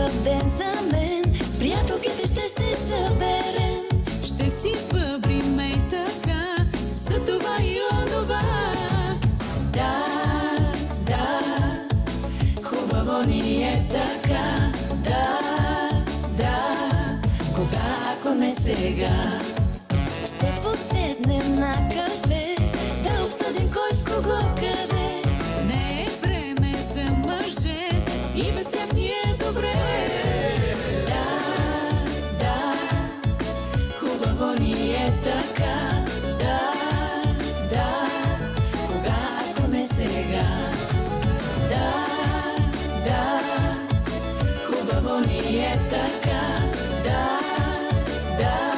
хубав ден за мен. С приятелките ще се съберем. Ще си бъбрим ей така, за това и онова. Да, да, хубаво ни е така. Да, да, кога, ако не сега. Ще поседнем на кафе, да обсъдим кой с кого къде. Не е време за мъже и без тях ни е добре. Да, да, хубаво ни е така. Да, да, кога, ако не сега. Да, да, хубаво ни е така. Да, да,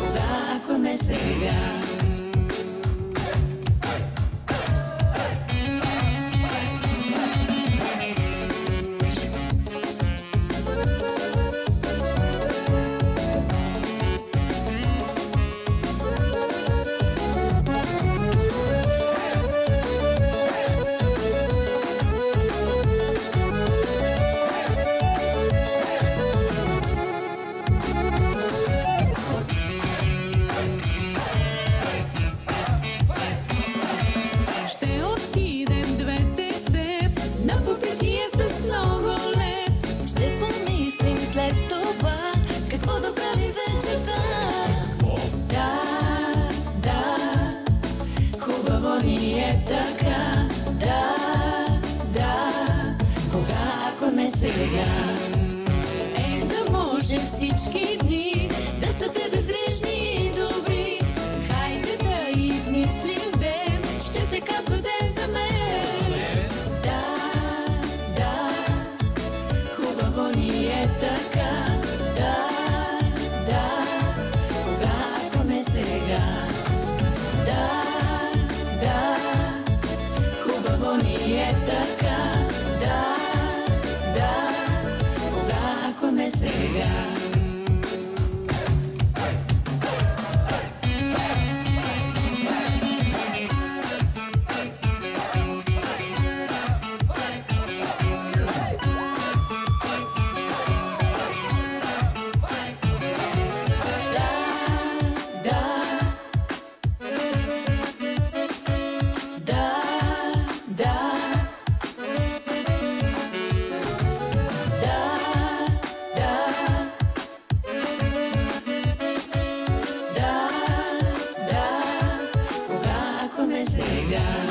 кога, ако не сега. Ще отидем двете с теб на попитие с много лед. Ще помислим след това какво да правим вечерта. Да, да, хубаво ни е така. Да, да, кога, ако не сега. Ей, да може всички дни да са те безгрешни и добри. Хайде да измислим ден, ще се казва ден за мен. Да, да, хубаво ни е така. Да, да, кога, ако не сега. Да, да, хубаво ни е така. Да, да, кога, ако не сега. Да, кога, ако не сега.